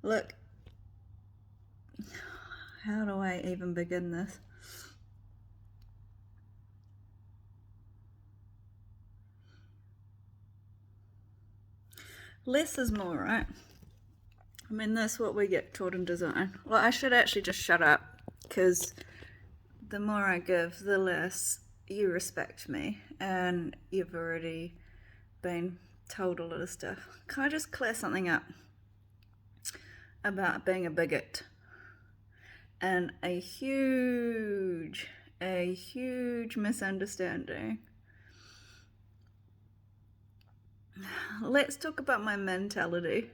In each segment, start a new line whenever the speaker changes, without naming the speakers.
Look, how do I even begin this? Less is more, right? I mean, that's what we get taught in design. Well, I should actually just shut up, because the more I give, the less you respect me, and you've already been told a lot of stuff. Can I just clear something up about being a bigot? And a huge misunderstanding. Let's talk about my mentality.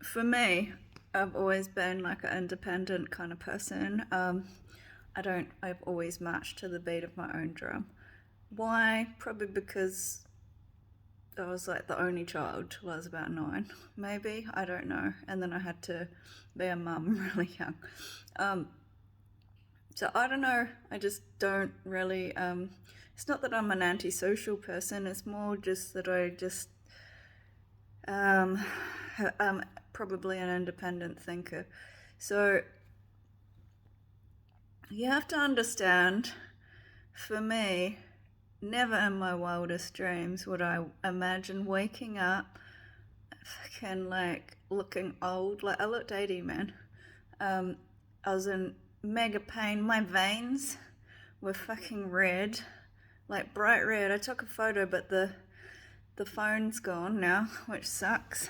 For me, I've always been like an independent kind of person. I've always marched to the beat of my own drum. Why? Probably because I was like the only child till I was about 9, maybe. I don't know. And then I had to be a mum really young. So I don't know. I just don't really. It's not that I'm an antisocial person. It's more just that I'm probably an independent thinker. So you have to understand. For me, never in my wildest dreams would I imagine waking up, fucking like looking old. Like I looked 80, man. I was in mega pain. My veins were fucking red, like bright red. I took a photo, but the phone's gone now, which sucks.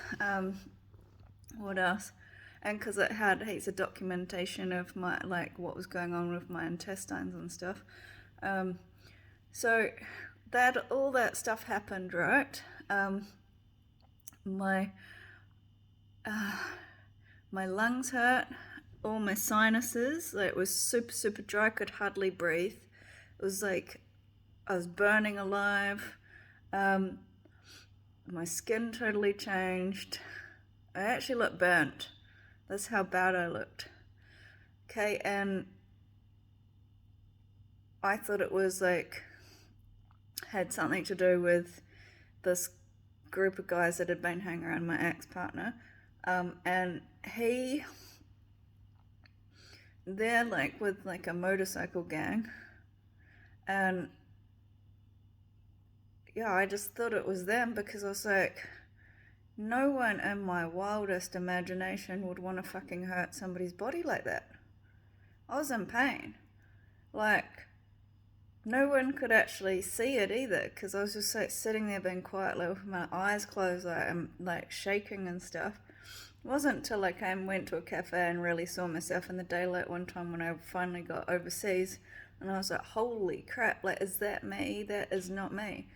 What else? And because it had heaps of documentation of my like what was going on with my intestines and stuff. So that all that stuff happened, right? My my lungs hurt, all my sinuses. Like, it was super dry. I could hardly breathe. It was like I was burning alive. My skin totally changed. I actually looked burnt. That's how bad I looked. Okay, and I thought it was like had something to do with this group of guys that had been hanging around my ex-partner, and they're like with like a motorcycle gang, and yeah, I just thought it was them because I was like, no one in my wildest imagination would want to fucking hurt somebody's body like that. I was in pain. Like, no one could actually see it either because I was just like sitting there being quiet, like with my eyes closed, like I'm like shaking and stuff. It wasn't until like I went to a cafe and really saw myself in the daylight one time when I finally got overseas, and I was like, holy crap, like, is that me? That is not me.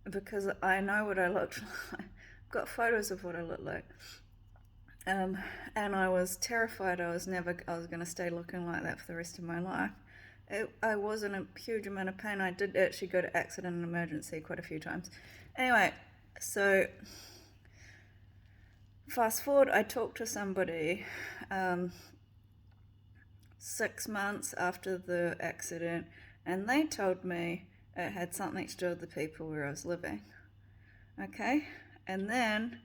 Because I know what I looked like. I've got photos of what I looked like. And I was terrified I was going to stay looking like that for the rest of my life. I was in a huge amount of pain. I did actually go to accident and emergency quite a few times. Anyway, so fast forward, I talked to somebody 6 months after the accident, and they told me it had something to do with the people where I was living. Okay? And then,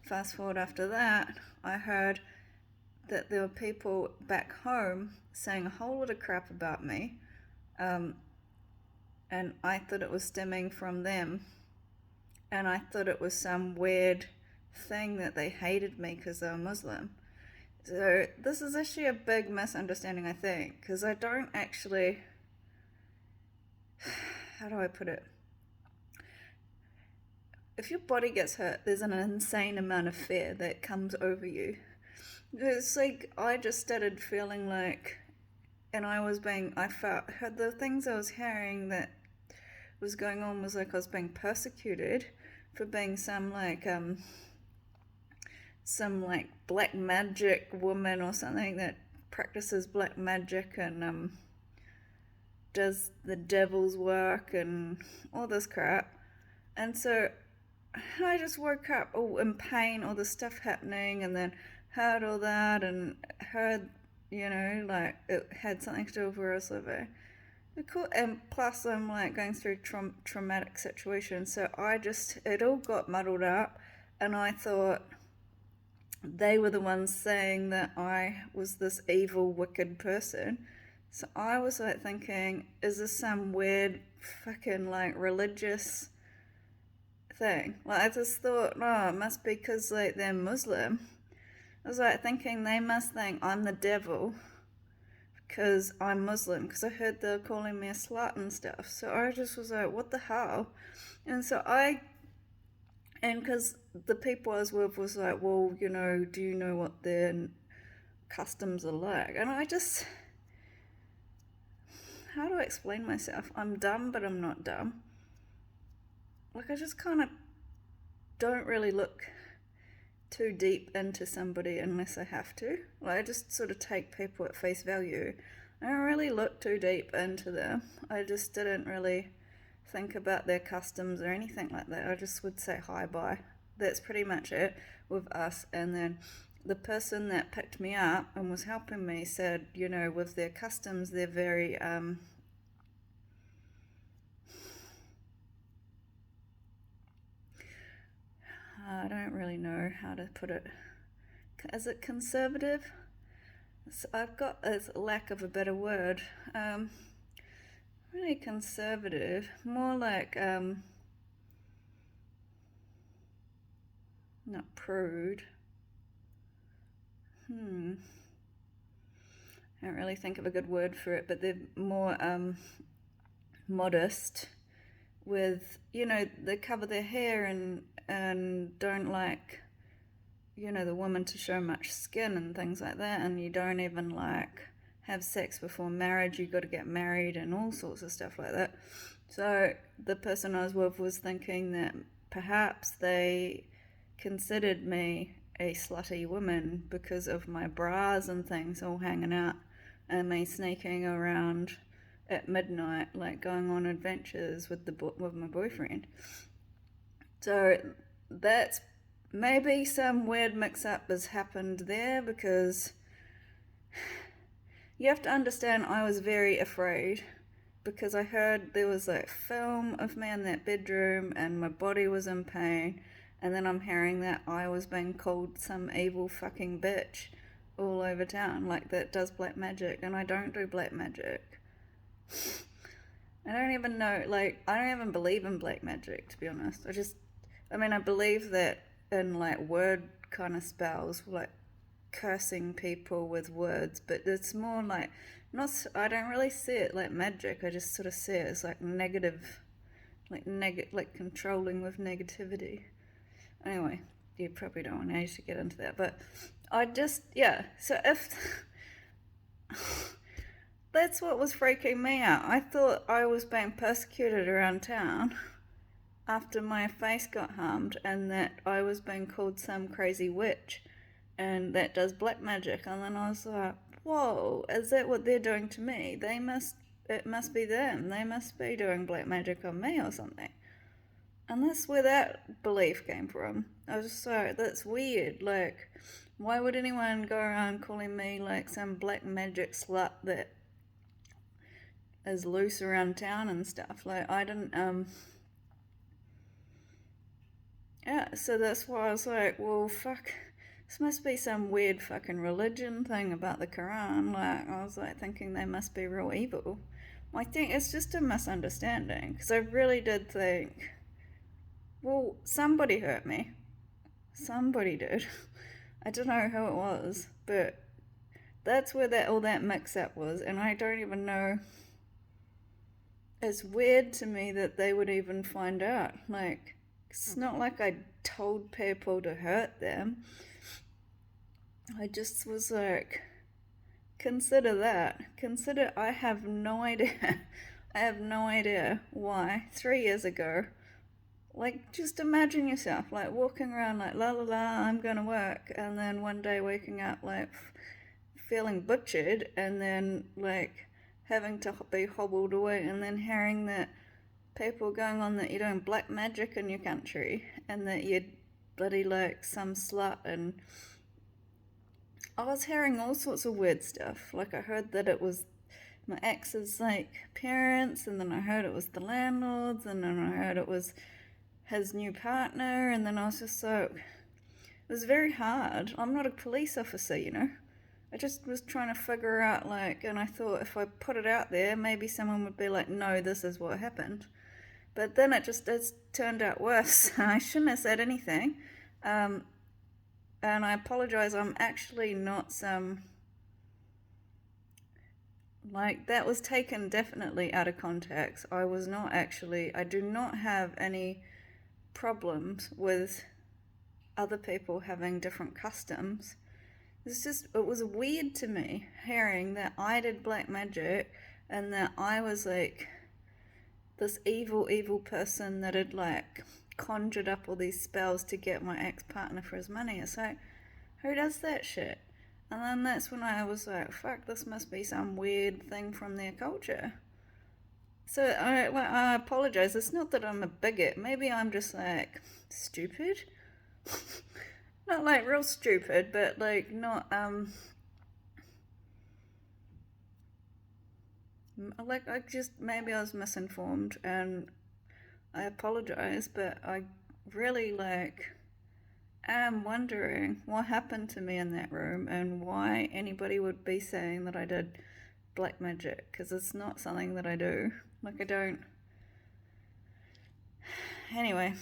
fast forward after that, I heard that there were people back home saying a whole lot of crap about me, and I thought it was stemming from them, and I thought it was some weird thing that they hated me because they were Muslim. So this is actually a big misunderstanding, I think, because I don't actually. How do I put it? If your body gets hurt, there's an insane amount of fear that comes over you. It's like I just started feeling like, and I felt, the things I was hearing that was going on was like I was being persecuted for being some like black magic woman or something that practices black magic and does the devil's work and all this crap. And so I just woke up all in pain, all this stuff happening, and then heard all that and heard, like it had something to do with where I was living. And plus, I'm like going through traumatic situations, so it all got muddled up. and I thought they were the ones saying that I was this evil, wicked person. So I was like thinking, is this some weird fucking like religious thing? Like I just thought, no, it must be because like they're Muslim. I was like thinking they must think I'm the devil because I'm Muslim, because I heard they're calling me a slut and stuff. So I just was like, what the hell? And so and because the people I was with was like, well, you know, do you know what their customs are like? And I just, how do I explain myself? I'm dumb, but I'm not dumb. Like, I just kind of don't really look too deep into somebody unless I have to. Like, I just sort of take people at face value. I don't really look too deep into them. I just didn't really think about their customs or anything like that. I just would say hi, bye. That's pretty much it with us. And then the person that picked me up and was helping me said, you know, with their customs, they're very I don't really know how to put it. Is it conservative? So I've got a lack of a better word. Really conservative, more like not prude. I don't really think of a good word for it, but they're more modest. With, you know, they cover their hair and don't like, you know, the woman to show much skin and things like that, and you don't even like have sex before marriage. You got to get married and all sorts of stuff like that. So the person I was with was thinking that perhaps they considered me a slutty woman because of my bras and things all hanging out and me sneaking around at midnight, like going on adventures with my boyfriend. So that's maybe some weird mix-up has happened there, because you have to understand I was very afraid, because I heard there was a film of me in that bedroom and my body was in pain, and then I'm hearing that I was being called some evil fucking bitch all over town, like that does black magic, and I don't do black magic. I don't even know, like, I don't even believe in black magic, to be honest. I believe that in, like, word kind of spells, like, cursing people with words, but it's more like, I don't really see it like magic, I just sort of see it as, like, negative, like controlling with negativity. Anyway, you probably don't want to get into that, but so if... That's what was freaking me out. I thought I was being persecuted around town after my face got harmed, and that I was being called some crazy witch and that does black magic. And then I was like, whoa, is that what they're doing to me? It must be them. They must be doing black magic on me or something. And that's where that belief came from. I was just like, that's weird. Like, why would anyone go around calling me like some black magic slut that is loose around town and stuff? Like, I didn't so that's why I was like, well, fuck, this must be some weird fucking religion thing about the Quran. Like, I was like thinking they must be real evil. I think it's just a misunderstanding, because I really did think, well, somebody hurt me. Somebody did. I don't know who it was, but that's where all that mix-up was, and I don't even know. It's weird to me that they would even find out. Like, it's not like I told people to hurt them. I just was like, consider that. Consider I have no idea. I have no idea why 3 years ago. Like, just imagine yourself, like, walking around like, la la la, I'm gonna work, and then one day waking up, like, feeling butchered, and then, like, having to be hobbled away, and then hearing that people going on that you're doing black magic in your country, and that you're bloody, like, some slut, and I was hearing all sorts of weird stuff. Like, I heard that it was my ex's, like, parents, and then I heard it was the landlords, and then I heard it was his new partner, and then I was just like, was very hard. I'm not a police officer, you know. I just was trying to figure out, like, and I thought if I put it out there, maybe someone would be like, no, this is what happened. But then it's turned out worse. I shouldn't have said anything. And I apologize. I'm actually not some. Like, that was taken definitely out of context. I was not actually. I do not have any problems with other people having different customs. It was weird to me hearing that I did black magic and that I was like this evil person that had like conjured up all these spells to get my ex-partner for his money. It's like, who does that shit? And then that's when I was like, fuck, this must be some weird thing from their culture. So I apologize. It's not that I'm a bigot. Maybe I'm just like stupid. Not like real stupid, but like not like I just maybe I was misinformed, and I apologize, but I really like am wondering what happened to me in that room and why anybody would be saying that I did black magic, because it's not something that I do. Like, I don't. Anyway,